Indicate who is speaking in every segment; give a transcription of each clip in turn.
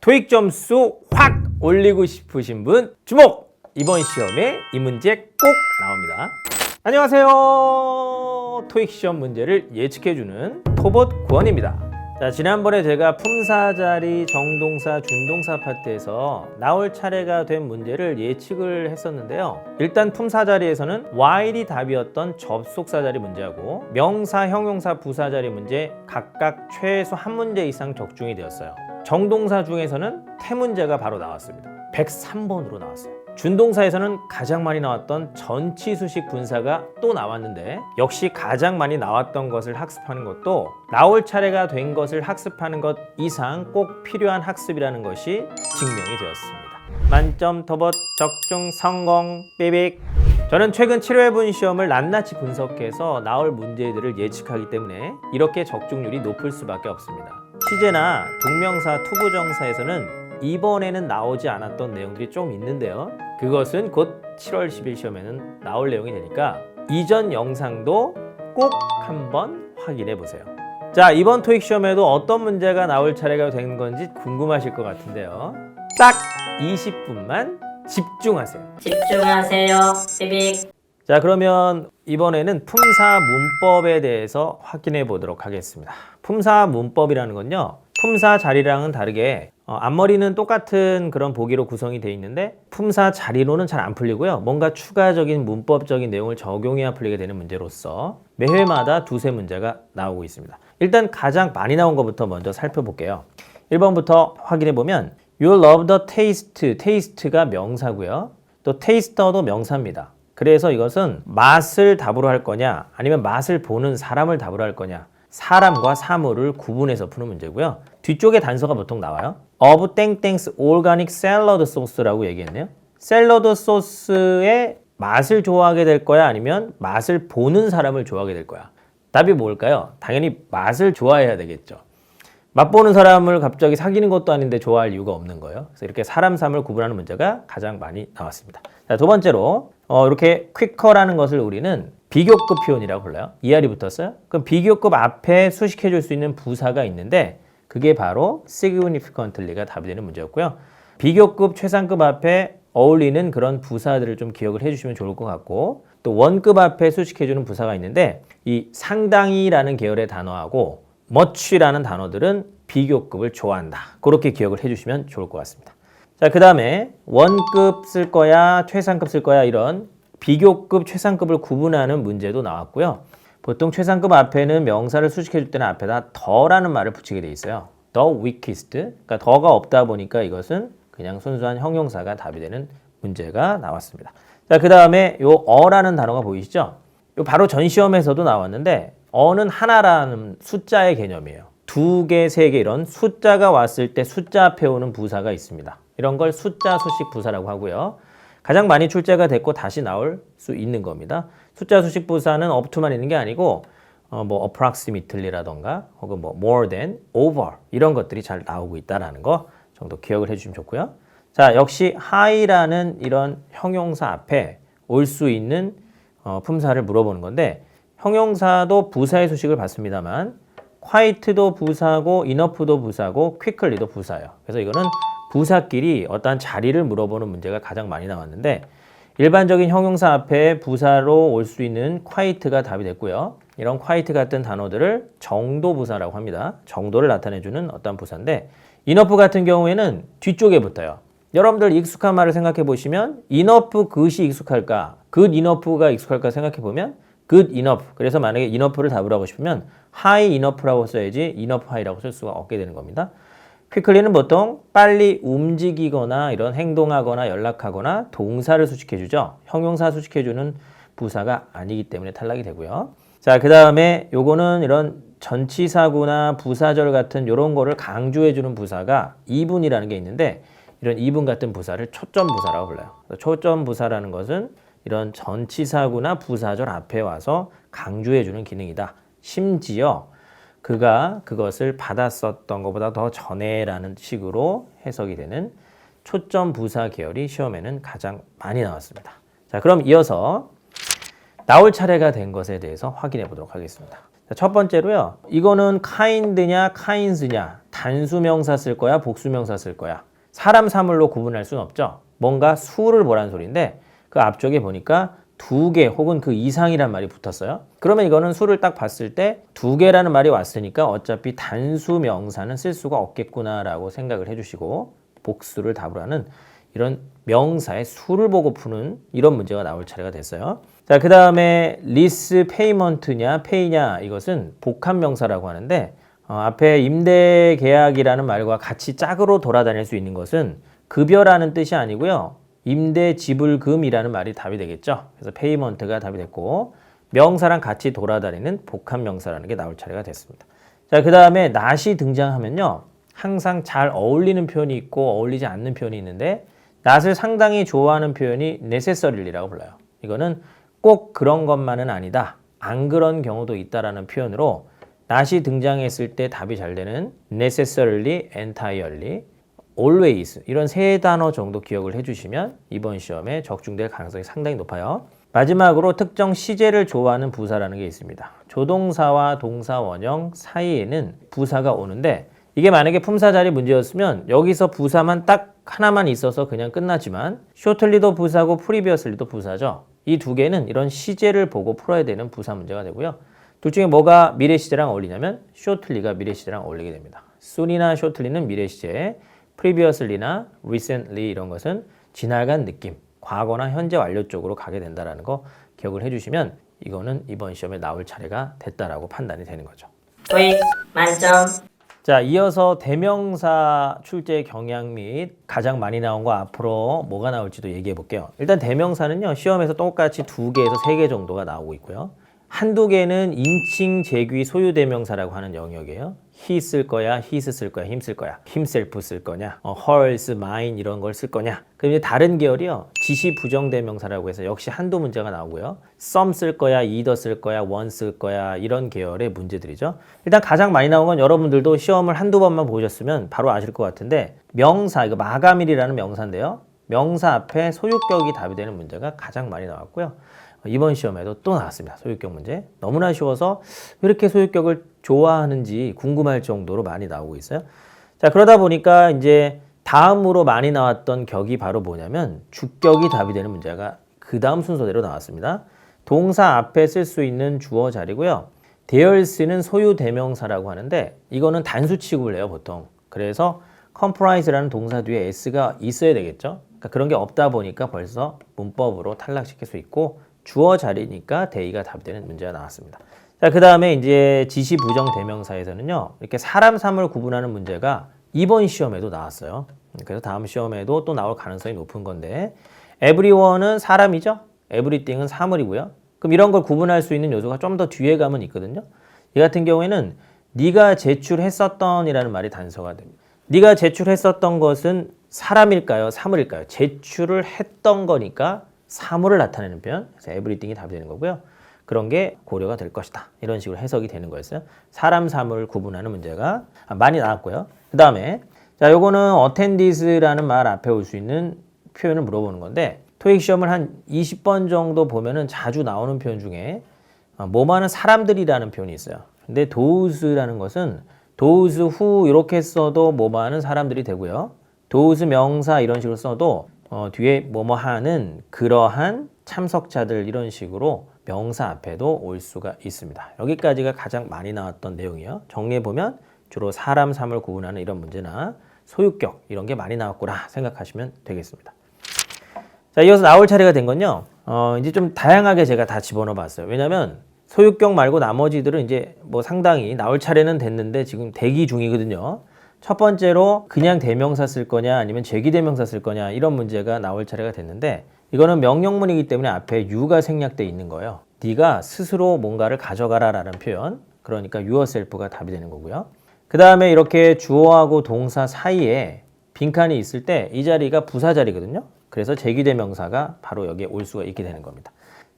Speaker 1: 토익 점수 확 올리고 싶으신 분 주목! 이번 시험에 이 문제 꼭 나옵니다. 안녕하세요. 토익 시험 문제를 예측해주는 토봇 구원입니다. 자, 지난번에 제가 품사자리, 정동사, 준동사 파트에서 나올 차례가 된 문제를 예측을 했었는데요. 일단 품사자리에서는 while이 답이었던 접속사자리 문제하고 명사, 형용사, 부사자리 문제 각각 최소 한 문제 이상 적중이 되었어요. 정동사 중에서는 태 문제가 바로 나왔습니다. 103번으로 나왔어요. 준동사에서는 가장 많이 나왔던 전치수식 분사가 또 나왔는데 역시 가장 많이 나왔던 것을 학습하는 것도 나올 차례가 된 것을 학습하는 것 이상 꼭 필요한 학습이라는 것이 증명이 되었습니다. 만점 토봇 적중 성공 삐빅. 저는 최근 7회분 시험을 낱낱이 분석해서 나올 문제들을 예측하기 때문에 이렇게 적중률이 높을 수밖에 없습니다. 시제나 동명사, 투부정사에서는 이번에는 나오지 않았던 내용들이 좀 있는데요. 그것은 곧 7월 10일 시험에는 나올 내용이 되니까 이전 영상도 꼭 한번 확인해 보세요. 자, 이번 토익 시험에도 어떤 문제가 나올 차례가 된 건지 궁금하실 것 같은데요. 딱 20분만 집중하세요.
Speaker 2: 집중하세요. 삐빅.
Speaker 1: 자, 그러면 이번에는 품사 문법에 대해서 확인해 보도록 하겠습니다. 품사 문법이라는 건요, 품사 자리랑은 다르게 앞머리는 똑같은 그런 보기로 구성이 되어 있는데 품사 자리로는 잘 안 풀리고요. 뭔가 추가적인 문법적인 내용을 적용해야 풀리게 되는 문제로서 매 회마다 두세 문제가 나오고 있습니다. 일단 가장 많이 나온 것부터 먼저 살펴볼게요. 1번부터 확인해 보면 You love the taste. taste가 명사고요. 또 taster도 명사입니다. 그래서 이것은 맛을 답으로 할 거냐 아니면 맛을 보는 사람을 답으로 할 거냐, 사람과 사물을 구분해서 푸는 문제고요. 뒤쪽에 단서가 보통 나와요. of 땡땡's organic salad sauce라고 얘기했네요. 샐러드 소스의 맛을 좋아하게 될 거야 아니면 맛을 보는 사람을 좋아하게 될 거야. 답이 뭘까요? 당연히 맛을 좋아해야 되겠죠. 맛보는 사람을 갑자기 사귀는 것도 아닌데 좋아할 이유가 없는 거예요. 그래서 이렇게 사람, 사물을 구분하는 문제가 가장 많이 나왔습니다. 자, 두 번째로 이렇게 quicker 것을 우리는 비교급 표현이라고 불러요. ER이 붙었어요. 그럼 비교급 앞에 수식해 줄 수 있는 부사가 있는데 그게 바로 significantly가 답이 되는 문제였고요. 비교급, 최상급 앞에 어울리는 그런 부사들을 좀 기억을 해주시면 좋을 것 같고, 또 원급 앞에 수식해 주는 부사가 있는데 이 상당히라는 계열의 단어하고 much라는 단어들은 비교급을 좋아한다. 그렇게 기억을 해주시면 좋을 것 같습니다. 자, 그 다음에 원급 쓸 거야, 최상급 쓸 거야, 이런 비교급, 최상급을 구분하는 문제도 나왔고요. 보통 최상급 앞에는 명사를 수식해 줄 때는 앞에다 더라는 말을 붙이게 돼 있어요. The weakest. 그러니까 더가 없다 보니까 이것은 그냥 순수한 형용사가 답이 되는 문제가 나왔습니다. 자, 그 다음에 요 어라는 단어가 보이시죠? 요 바로 전 시험에서도 나왔는데 어는 하나라는 숫자의 개념이에요. 두 개, 세 개 이런 숫자가 왔을 때 숫자 앞에 오는 부사가 있습니다. 이런 걸 숫자 수식 부사라고 하고요. 가장 많이 출제가 됐고 다시 나올 수 있는 겁니다. 숫자 수식 부사는 up to만 있는 게 아니고 뭐 approximately라던가 혹은 뭐 more than, over 이런 것들이 잘 나오고 있다는 거 정도 기억을 해주시면 좋고요. 자, 역시 high라는 이런 형용사 앞에 올 수 있는 품사를 물어보는 건데 형용사도 부사의 수식을 받습니다만 quiet도 부사고 enough도 부사고 quickly도 부사예요. 그래서 이거는 부사끼리 어떠한 자리를 물어보는 문제가 가장 많이 나왔는데 일반적인 형용사 앞에 부사로 올 수 있는 quiet가 답이 됐고요. 이런 quiet 같은 단어들을 정도 부사라고 합니다. 정도를 나타내주는 어떤 부사인데 enough 같은 경우에는 뒤쪽에 붙어요. 여러분들 익숙한 말을 생각해 보시면 enough good이 익숙할까? good enough가 익숙할까 생각해 보면 good enough. 그래서 만약에 enough를 답으로 하고 싶으면 high enough라고 써야지 enough high라고 쓸 수가 없게 되는 겁니다. quickly는 보통 빨리 움직이거나 이런 행동하거나 연락하거나 동사를 수식해 주죠. 형용사 수식해 주는 부사가 아니기 때문에 탈락이 되고요. 자, 그 다음에 요거는 이런 전치사구나 부사절 같은 이런 거를 강조해 주는 부사가 이분이라는 게 있는데 이런 이분 같은 부사를 초점 부사라고 불러요. 초점 부사라는 것은 이런 전치사구나 부사절 앞에 와서 강조해 주는 기능이다. 심지어 그가 그것을 받았었던 것보다 더 전에라는 식으로 해석이 되는 초점 부사 계열이 시험에는 가장 많이 나왔습니다. 자, 그럼 이어서 나올 차례가 된 것에 대해서 확인해 보도록 하겠습니다. 자, 첫 번째로요. 이거는 kind냐, kinds냐, 단수명사 쓸 거야, 복수명사 쓸 거야. 사람 사물로 구분할 수는 없죠. 뭔가 수를 보라는 소리인데 그 앞쪽에 보니까 두 개 혹은 그 이상이란 말이 붙었어요. 그러면 이거는 수를 딱 봤을 때 두 개라는 말이 왔으니까 어차피 단수 명사는 쓸 수가 없겠구나라고 생각을 해주시고 복수를 답으로 하는 이런 명사의 수를 보고 푸는 이런 문제가 나올 차례가 됐어요. 자, 그 다음에 lease payment냐 pay냐 이것은 복합 명사라고 하는데 앞에 임대 계약이라는 말과 같이 짝으로 돌아다닐 수 있는 것은 급여라는 뜻이 아니고요. 임대 지불금이라는 말이 답이 되겠죠. 그래서 payment가 답이 됐고 명사랑 같이 돌아다니는 복합 명사라는 게 나올 차례가 됐습니다. 자, 그 다음에 not이 등장하면요. 항상 잘 어울리는 표현이 있고 어울리지 않는 표현이 있는데 not을 상당히 좋아하는 표현이 necessary라고 불러요. 이거는 꼭 그런 것만은 아니다. 안 그런 경우도 있다라는 표현으로 not이 등장했을 때 답이 잘 되는 necessarily, entirely, always 이런 세 단어 정도 기억을 해주시면 이번 시험에 적중될 가능성이 상당히 높아요. 마지막으로 특정 시제를 좋아하는 부사라는 게 있습니다. 조동사와 동사 원형 사이에는 부사가 오는데 이게 만약에 품사 자리 문제였으면 여기서 부사만 딱 하나만 있어서 그냥 끝나지만 shortly도 부사고 previously도 부사죠. 이 두 개는 이런 시제를 보고 풀어야 되는 부사 문제가 되고요. 둘 중에 뭐가 미래 시제랑 어울리냐면 shortly가 미래 시제랑 어울리게 됩니다. soon이나 shortly는 미래 시제, previously나 recently 이런 것은 지나간 느낌, 과거나 현재 완료 쪽으로 가게 된다는 거 기억을 해주시면 이거는 이번 시험에 나올 차례가 됐다라고 판단이 되는 거죠.
Speaker 2: 토익 만점.
Speaker 1: 자, 이어서 대명사 출제 경향 및 가장 많이 나온 거 앞으로 뭐가 나올지도 얘기해 볼게요. 일단 대명사는요. 시험에서 똑같이 2개에서 3개 정도가 나오고 있고요. 한두 개는 인칭, 제귀, 소유 대명사라고 하는 영역이에요. he 쓸 거야, his 쓸 거야, him 쓸 거야, himself 쓸 거냐, hers, mine 이런 걸 쓸 거냐. 그럼 이제 다른 계열이요. 지시 부정 대명사라고 해서 역시 한두 문제가 나오고요. some 쓸 거야, either 쓸 거야, one 쓸 거야 이런 계열의 문제들이죠. 일단 가장 많이 나온 건 여러분들도 시험을 한두 번만 보셨으면 바로 아실 것 같은데 명사, 이거 마감일이라는 명사인데요. 명사 앞에 소유격이 답이 되는 문제가 가장 많이 나왔고요. 이번 시험에도 또 나왔습니다. 소유격 문제. 너무나 쉬워서 왜 이렇게 소유격을 좋아하는지 궁금할 정도로 많이 나오고 있어요. 자, 그러다 보니까 이제 다음으로 많이 나왔던 격이 바로 뭐냐면 주격이 답이 되는 문제가 그 다음 순서대로 나왔습니다. 동사 앞에 쓸 수 있는 주어 자리고요. there's는 소유 대명사라고 하는데 이거는 단수 취급을 해요, 보통. 그래서 comprise라는 동사 뒤에 s가 있어야 되겠죠. 그러니까 그런 게 없다 보니까 벌써 문법으로 탈락시킬 수 있고 주어 자리니까 대의가 답이 되는 문제가 나왔습니다. 자, 그 다음에 이제 지시 부정 대명사에서는요, 이렇게 사람 사물 구분하는 문제가 이번 시험에도 나왔어요. 그래서 다음 시험에도 또 나올 가능성이 높은 건데, everyone은 사람이죠? everything은 사물이고요. 그럼 이런 걸 구분할 수 있는 요소가 좀 더 뒤에 가면 있거든요. 이 같은 경우에는 네가 제출했었던 이라는 말이 단서가 됩니다. 네가 제출했었던 것은 사람일까요? 사물일까요? 제출을 했던 거니까 사물을 나타내는 표현, 그래서 everything이 답이 되는 거고요. 그런 게 고려가 될 것이다. 이런 식으로 해석이 되는 거였어요. 사람, 사물을 구분하는 문제가 많이 나왔고요. 그 다음에 자, 요거는 attendis라는 말 앞에 올 수 있는 표현을 물어보는 건데 토익 시험을 한 20번 정도 보면은 자주 나오는 표현 중에 뭐뭐하는 사람들이라는 표현이 있어요. 근데 those라는 것은 those who 이렇게 써도 뭐뭐하는 사람들이 되고요. those 명사 이런 식으로 써도 뒤에 뭐뭐 하는 그러한 참석자들 이런 식으로 명사 앞에도 올 수가 있습니다. 여기까지가 가장 많이 나왔던 내용이에요. 정리해보면 주로 사람, 사물 구분하는 이런 문제나 소유격 이런 게 많이 나왔구나 생각하시면 되겠습니다. 자, 이어서 나올 차례가 된 건요. 이제 좀 다양하게 제가 다 집어넣어 봤어요. 왜냐면 소유격 말고 나머지들은 이제 뭐 상당히 나올 차례는 됐는데 지금 대기 중이거든요. 첫 번째로 그냥 대명사 쓸 거냐 아니면 제기대명사 쓸 거냐 이런 문제가 나올 차례가 됐는데 이거는 명령문이기 때문에 앞에 you가 생략돼 있는 거예요. 네가 스스로 뭔가를 가져가라 라는 표현, 그러니까 yourself가 답이 되는 거고요. 그 다음에 이렇게 주어하고 동사 사이에 빈칸이 있을 때 이 자리가 부사 자리거든요. 그래서 제기대명사가 바로 여기에 올 수가 있게 되는 겁니다.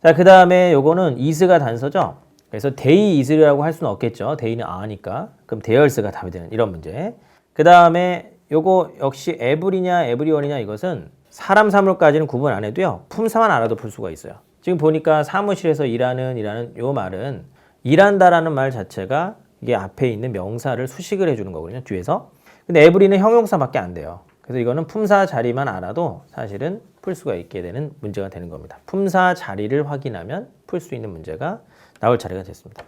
Speaker 1: 자, 그 다음에 요거는 is가 단서죠. 그래서 they is라고 할 수는 없겠죠. they는 a니까. 그럼 there's가 답이 되는 이런 문제. 그 다음에 요거 역시 every냐 everyone이냐 이것은 사람 사물까지는 구분 안 해도요. 품사만 알아도 풀 수가 있어요. 지금 보니까 사무실에서 일하는 요 말은 일한다라는 말 자체가 이게 앞에 있는 명사를 수식을 해주는 거거든요. 뒤에서. 근데 에브리는 형용사밖에 안 돼요. 그래서 이거는 품사 자리만 알아도 사실은 풀 수가 있게 되는 문제가 되는 겁니다. 품사 자리를 확인하면 풀 수 있는 문제가 나올 차례가 됐습니다.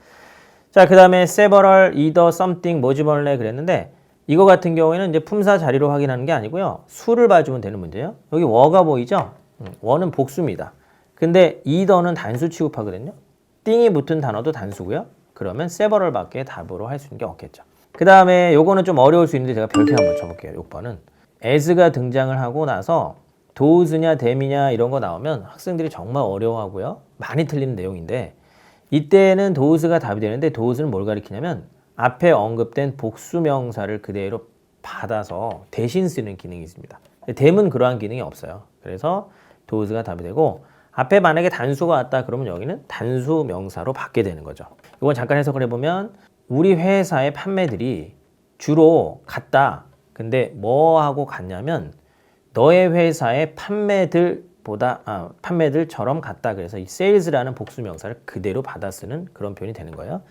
Speaker 1: 자, 그 다음에 several, either, something, 뭐지 뭘래 그랬는데 이거 같은 경우에는 이제 품사 자리로 확인하는 게 아니고요. 수를 봐주면 되는 문제예요. 여기 were 보이죠? were는 복수입니다. 근데 either는 단수 취급하거든요. 띵이 붙은 단어도 단수고요. 그러면 several밖에 답으로 할 수 있는 게 없겠죠. 그 다음에 요거는 좀 어려울 수 있는데 제가 별표 한번 쳐볼게요. 6번은 as가 등장을 하고 나서 does냐 them이냐 이런 거 나오면 학생들이 정말 어려워하고요. 많이 틀리는 내용인데 이때는 does가 답이 되는데 does는 뭘 가리키냐면 앞에 언급된 복수명사를 그대로 받아서 대신 쓰는 기능이 있습니다. them은 그러한 기능이 없어요. 그래서 does가 답이 되고 앞에 만약에 단수가 왔다 그러면 여기는 단수 명사로 받게 되는 거죠. 이건 잠깐 해석을 해보면 우리 회사의 판매들이 주로 같다. 근데 뭐하고 같냐면 너의 회사의 판매들처럼 같다. 그래서 이 sales라는 복수 명사를 그대로 받아 쓰는 그런 표현이 되는 거예요.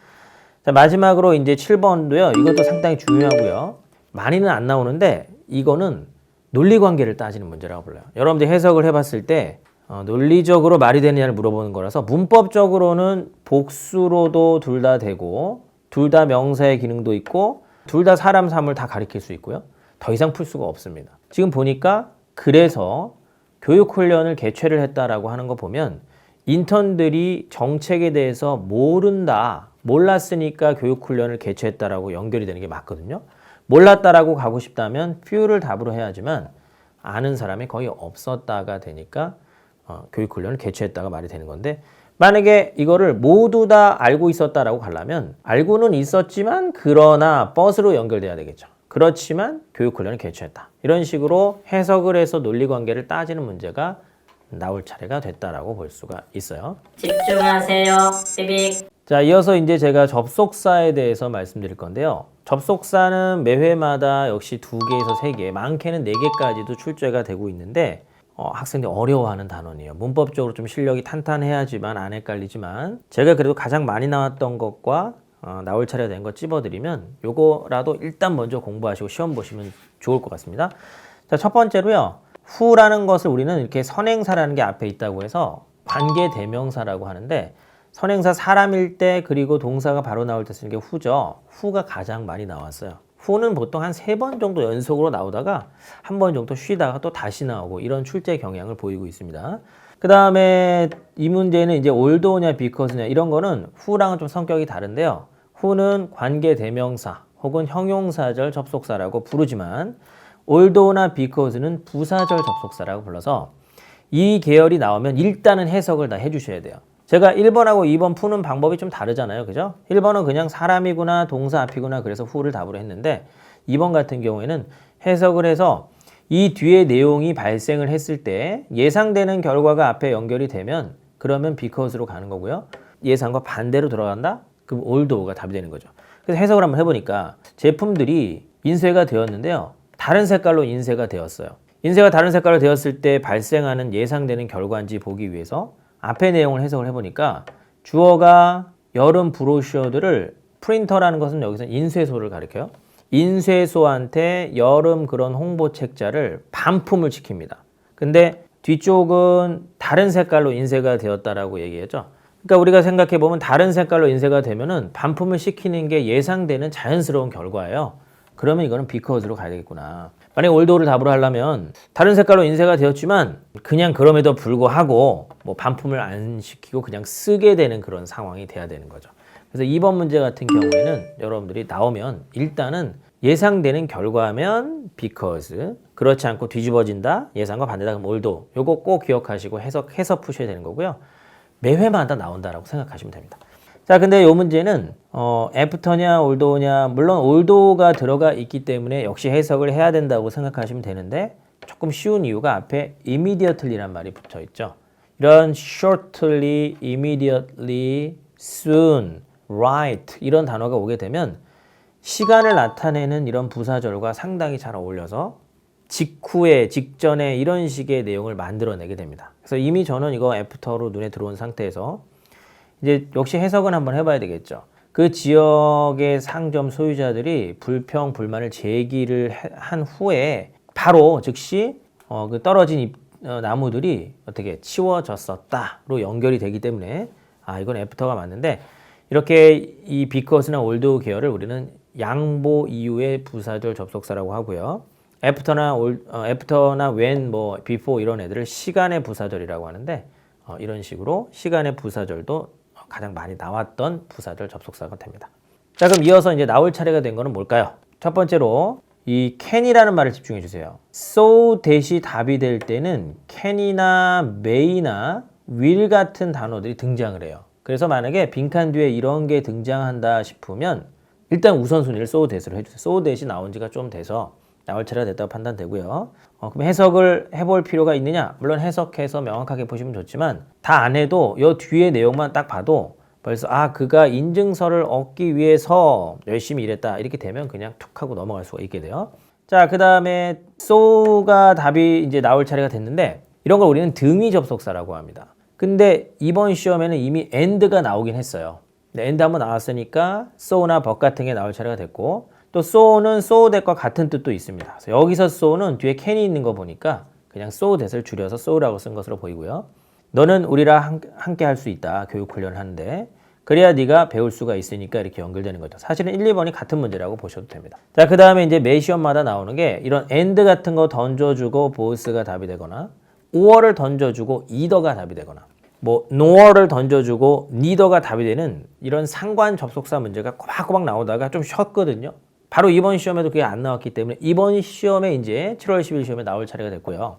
Speaker 1: 자, 마지막으로 이제 7번도요. 이것도 상당히 중요하고요. 많이는 안 나오는데 이거는 논리관계를 따지는 문제라고 불러요. 여러분들 해석을 해봤을 때 논리적으로 말이 되느냐를 물어보는 거라서 문법적으로는 복수로도 둘 다 되고 둘 다 명사의 기능도 있고 둘 다 사람 사물 다 가리킬 수 있고요. 더 이상 풀 수가 없습니다. 지금 보니까 그래서 교육훈련을 개최를 했다라고 하는 거 보면 인턴들이 정책에 대해서 몰랐으니까 교육훈련을 개최했다라고 연결이 되는 게 맞거든요. 몰랐다라고 가고 싶다면 few를 답으로 해야지만 아는 사람이 거의 없었다가 되니까 교육훈련을 개최했다가 말이 되는 건데 만약에 이거를 모두 다 알고 있었다라고 가려면 알고는 있었지만 그러나 but으로 연결돼야 되겠죠. 그렇지만 교육훈련을 개최했다. 이런 식으로 해석을 해서 논리관계를 따지는 문제가 나올 차례가 됐다라고 볼 수가 있어요.
Speaker 2: 집중하세요. 삐빅.
Speaker 1: 자, 이어서 이제 제가 접속사에 대해서 말씀드릴 건데요. 접속사는 매 회마다 역시 2개에서 3개, 많게는 4개까지도 출제가 되고 있는데 학생들이 어려워하는 단원이에요. 문법적으로 좀 실력이 탄탄해야지만 안 헷갈리지만 제가 그래도 가장 많이 나왔던 것과 나올 차례가 된 거 찝어드리면 요거라도 일단 먼저 공부하시고 시험 보시면 좋을 것 같습니다. 자, 첫 번째로요. who라는 것을 우리는 이렇게 선행사라는 게 앞에 있다고 해서 관계대명사라고 하는데 선행사 사람일 때 그리고 동사가 바로 나올 때 쓰는 게 who죠. who가 가장 많이 나왔어요. who는 보통 한 3번 정도 연속으로 나오다가 한 번 정도 쉬다가 또 다시 나오고 이런 출제 경향을 보이고 있습니다. 그 다음에 이 문제는 이제 although냐 because냐 이런 거는 who랑은 좀 성격이 다른데요. who는 관계대명사 혹은 형용사절 접속사라고 부르지만 although나 because는 부사절 접속사라고 불러서 이 계열이 나오면 일단은 해석을 다 해주셔야 돼요. 제가 1번하고 2번 푸는 방법이 좀 다르잖아요. 그죠? 1번은 그냥 사람이구나 동사 앞이구나 그래서 who를 답으로 했는데 2번 같은 경우에는 해석을 해서 이 뒤에 내용이 발생을 했을 때 예상되는 결과가 앞에 연결이 되면 그러면 because로 가는 거고요. 예상과 반대로 들어간다? 그럼 although가 답이 되는 거죠. 그래서 해석을 한번 해보니까 제품들이 인쇄가 되었는데요. 다른 색깔로 인쇄가 되었어요. 인쇄가 다른 색깔로 되었을 때 발생하는 예상되는 결과인지 보기 위해서 앞의 내용을 해석을 해보니까 주어가 여름 브로셔들을 프린터라는 것은 여기서 인쇄소를 가리켜요. 인쇄소한테 여름 그런 홍보 책자를 반품을 시킵니다. 근데 뒤쪽은 다른 색깔로 인쇄가 되었다라고 얘기했죠. 그러니까 우리가 생각해 보면 다른 색깔로 인쇄가 되면은 반품을 시키는 게 예상되는 자연스러운 결과예요. 그러면 이거는 because로 가야 되겠구나. 만약에 although를 답으로 하려면 다른 색깔로 인쇄가 되었지만 그냥 그럼에도 불구하고 뭐 반품을 안 시키고 그냥 쓰게 되는 그런 상황이 돼야 되는 거죠. 그래서 2번 문제 같은 경우에는 여러분들이 나오면 일단은 예상되는 결과면 because, 그렇지 않고 뒤집어진다, 예상과 반대다 그럼 although. 요거 꼭 기억하시고 해서 푸셔야 되는 거고요. 매 회마다 나온다라고 생각하시면 됩니다. 자, 근데 이 문제는 after냐 although냐 물론 although가 들어가 있기 때문에 역시 해석을 해야 된다고 생각하시면 되는데 조금 쉬운 이유가 앞에 immediately란 말이 붙어 있죠. 이런 shortly, immediately, soon, right 이런 단어가 오게 되면 시간을 나타내는 이런 부사절과 상당히 잘 어울려서 직후에, 직전에 이런 식의 내용을 만들어내게 됩니다. 그래서 이미 저는 이거 애프터로 눈에 들어온 상태에서 이제 역시 해석은 한번 해봐야 되겠죠. 그 지역의 상점 소유자들이 불평, 불만을 제기를 한 후에 바로 즉시 그 떨어진 나무들이 어떻게 치워졌었다로 연결이 되기 때문에 이건 애프터가 맞는데 이렇게 이 because 나 oldo 계열을 우리는 양보 이후의 부사절 접속사라고 하고요. 애프터나 when, 뭐 before 이런 애들을 시간의 부사절이라고 하는데 이런 식으로 시간의 부사절도 가장 많이 나왔던 부사절 접속사가 됩니다. 자, 그럼 이어서 이제 나올 차례가 된 거는 뭘까요? 첫 번째로 이 can이라는 말을 집중해 주세요. so 대시 답이 될 때는 can이나 may나 will 같은 단어들이 등장을 해요. 그래서 만약에 빈칸 뒤에 이런 게 등장한다 싶으면 일단 우선순위를 so that으로 해주세요. so that이 나온 지가 좀 돼서 나올 차례가 됐다고 판단되고요. 그럼 해석을 해볼 필요가 있느냐? 물론 해석해서 명확하게 보시면 좋지만 다 안 해도 이 뒤에 내용만 딱 봐도 벌써 그가 인증서를 얻기 위해서 열심히 일했다 이렇게 되면 그냥 툭 하고 넘어갈 수가 있게 돼요. 자, 그 다음에 so가 답이 이제 나올 차례가 됐는데 이런 걸 우리는 등위 접속사라고 합니다. 근데 이번 시험에는 이미 and가 나오긴 했어요. and 한번 나왔으니까 so나 but 같은 게 나올 차례가 됐고 또 so는 so that과 같은 뜻도 있습니다. 그래서 여기서 so는 뒤에 can이 있는 거 보니까 그냥 so that을 줄여서 so라고 쓴 것으로 보이고요. 너는 우리랑 함께 할 수 있다. 교육 훈련을 하는데 그래야 네가 배울 수가 있으니까 이렇게 연결되는 거죠. 사실은 1, 2번이 같은 문제라고 보셔도 됩니다. 자, 그 다음에 이제 매 시험마다 나오는 게 이런 and 같은 거 던져주고 both가 답이 되거나 or를 던져주고 either가 답이 되거나 뭐 nor를 던져주고 neither가 답이 되는 이런 상관 접속사 문제가 꼬박꼬박 나오다가 좀 쉬었거든요. 바로 이번 시험에도 그게 안 나왔기 때문에 이번 시험에 이제 7월 10일 시험에 나올 차례가 됐고요.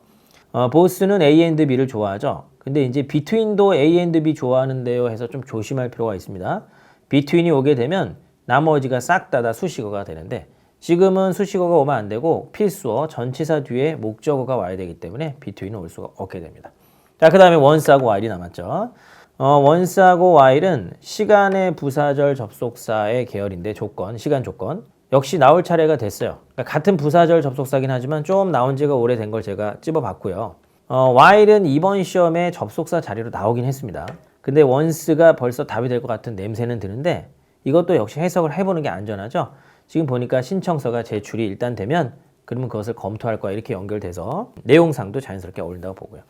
Speaker 1: 보스는 A and B를 좋아하죠. 근데 이제 between도 A and B 좋아하는데요 해서 좀 조심할 필요가 있습니다. between이 오게 되면 나머지가 싹 다 수식어가 되는데 지금은 수식어가 오면 안 되고 필수어, 전치사 뒤에 목적어가 와야 되기 때문에 between은 올 수가 없게 됩니다. 자, 그 다음에 once하고 while이 남았죠. once하고 while은 시간의 부사절 접속사의 계열인데 조건, 시간 조건. 역시 나올 차례가 됐어요. 그러니까 같은 부사절 접속사긴 하지만 좀 나온 지가 오래된 걸 제가 찝어봤고요. while은 이번 시험에 접속사 자리로 나오긴 했습니다. 근데 once가 벌써 답이 될 것 같은 냄새는 드는데 이것도 역시 해석을 해보는 게 안전하죠. 지금 보니까 신청서가 제출이 일단 되면 그러면 그것을 검토할 거야 이렇게 연결돼서 내용상도 자연스럽게 어울린다고 보고요.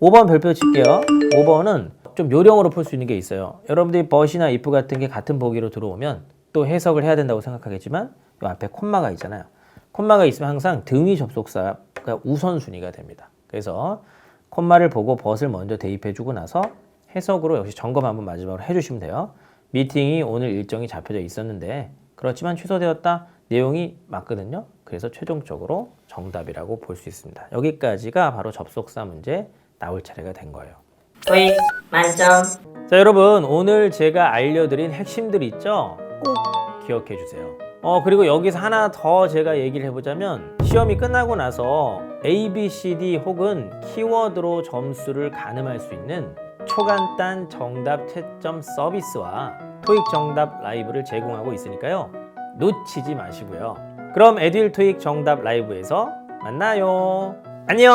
Speaker 1: 5번 별표 칠게요. 5번은 좀 요령으로 풀 수 있는 게 있어요. 여러분들이 but이나 if 같은 게 같은 보기로 들어오면 또 해석을 해야 된다고 생각하겠지만 이 앞에 콤마가 있잖아요. 콤마가 있으면 항상 등위 접속사가 우선순위가 됩니다. 그래서 콤마를 보고 but을 먼저 대입해주고 나서 해석으로 역시 점검 한번 마지막으로 해주시면 돼요. 미팅이 오늘 일정이 잡혀져 있었는데 그렇지만 취소되었다. 내용이 맞거든요. 그래서 최종적으로 정답이라고 볼 수 있습니다. 여기까지가 바로 접속사 문제 나올 차례가 된 거예요.
Speaker 2: 토익 만점.
Speaker 1: 자, 여러분 오늘 제가 알려드린 핵심들 있죠? 꼭 기억해 주세요. 그리고 여기서 하나 더 제가 얘기를 해보자면 시험이 끝나고 나서 A, B, C, D 혹은 키워드로 점수를 가늠할 수 있는 초간단 정답 채점 서비스와 토익 정답 라이브를 제공하고 있으니까요. 놓치지 마시고요. 그럼 에듀윌 토익 정답 라이브에서 만나요. 안녕.